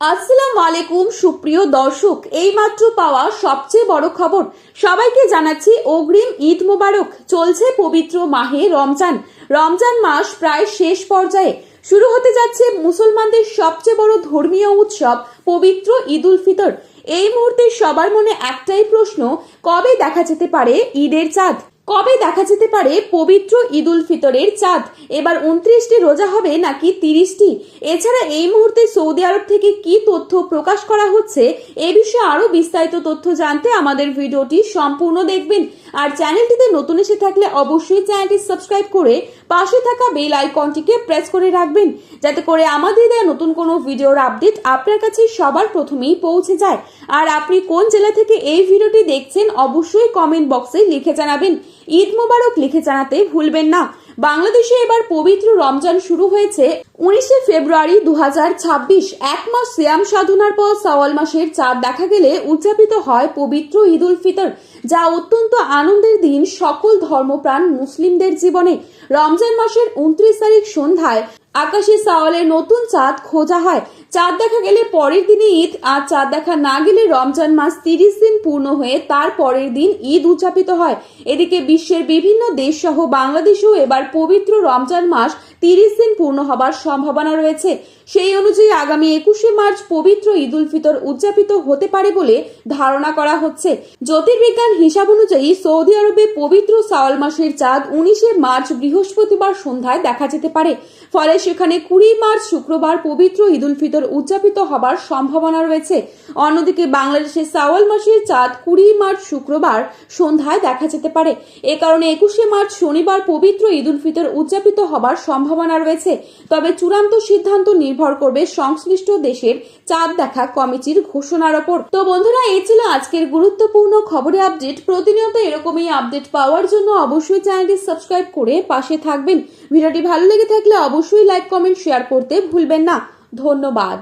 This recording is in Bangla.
আসসালামু আলাইকুম সুপ্রিয় দর্শক, এইমাত্র পাওয়া সবচেয়ে বড় খবর। সবাইকে জানাচ্ছি অগ্রিম ঈদ মোবারক। চলছে পবিত্র মাহে রমজান। রমজান মাস প্রায় শেষ পর্যায়ে। শুরু হতে যাচ্ছে মুসলমানদের সবচেয়ে বড় ধর্মীয় উৎসব পবিত্র ঈদ উল ফিতর। এই মুহূর্তে সবার মনে একটাই প্রশ্ন, কবে দেখা যেতে পারে ঈদের চাঁদ? কবে দেখা যেতে পারে পবিত্র ঈদ উল ফিতরের চাঁদ? এবার 29টি রোজা হবে নাকি 30টি? এছাড়া এই মুহূর্তে সৌদি আরব থেকে কি তথ্য প্রকাশ করা হচ্ছে, এ বিষয়ে আরো বিস্তারিত তথ্য জানতে আমাদের ভিডিওটি সম্পূর্ণ দেখবেন। আর চ্যানেলটিতে নতুন এসে থাকলে অবশ্যই চ্যানেলটি সাবস্ক্রাইব করে পাশে থাকা বেল আইকনটিকে প্রেস করে রাখবেন, যাতে করে আমাদের দেওয়া নতুন কোনো ভিডিওর আপডেট আপনার কাছে সবার প্রথমেই পৌঁছে যায়। আর আপনি কোন জেলা থেকে এই ভিডিওটি দেখছেন অবশ্যই কমেন্ট বক্সে লিখে জানাবেন। ঈদ মোবারক লিখে জানাতে ভুলবেন না। বাংলাদেশে এবার পবিত্র রমজান শুরু হয়েছে 19 ফেব্রুয়ারি 2026। এক মাস সিয়াম সাধনার পর শাওয়াল মাসের চাঁদ দেখা গেলে উদযাপিত হয় পবিত্র ঈদ উল ফিতর, যা অত্যন্ত আনন্দের দিন সকল ধর্মপ্রাণ মুসলিমদের জীবনে। রমজান মাসের 29 তারিখ সন্ধ্যায় আকাশে শাওয়ালের নতুন চাঁদ খোঁজা হয়। চাঁদ দেখা গেলে পরের দিনে ঈদ, আর চাঁদ দেখা না গেলে রমজান মাস 30 দিন পূর্ণ হয়ে তার পরের দিন ঈদ উদযাপিত হয়। এদিকে বিশ্বের বিভিন্ন দেশ সহ বাংলাদেশেও এবার পবিত্র রমজান মাস 30 দিন পূর্ণ হবার সম্ভাবনা রয়েছে। সেই অনুযায়ী আগামী 21শে মার্চ পবিত্র ঈদ উল ফিতর উদযাপিত হতে পারে বলে ধারণা করা হচ্ছে। জ্যোতির্বিজ্ঞান হিসাব অনুযায়ী সৌদি আরবে পবিত্র শাওয়াল মাসের চাঁদ 19শে মার্চ বৃহস্পতিবার সন্ধ্যায় দেখা যেতে পারে। ফলে সেখানে 20 মার্চ শুক্রবার পবিত্র ঈদ উল ফিতর উদযাপিত হবার সম্ভাবনা রয়েছে। অন্যদিকে বাংলাদেশে শাওয়াল মাসের চাঁদ 20 মার্চ শুক্রবার সন্ধ্যায় দেখা যেতে পারে। এ কারণে 21শে মার্চ শনিবার পবিত্র ঈদ উল ফিতর উদযাপিত হবার সম্ভাবনা রয়েছে। তবে চূড়ান্ত সিদ্ধান্ত নির্ভর করবে সংশ্লিষ্ট দেশের চাঁদ দেখা কমিটির ঘোষণার ওপর। তো বন্ধুরা, এই ছিল আজকের গুরুত্বপূর্ণ খবরের আপডেট। প্রতিনিয়ত এরকমই আপডেট পাওয়ার জন্য অবশ্যই চ্যানেলটি সাবস্ক্রাইব করে পাশে থাকবেন। ভিডিওটি ভালো লেগে থাকলে অবশ্যই লাইক, কমেন্ট, শেয়ার করতে ভুলবেন না। ধন্যবাদ।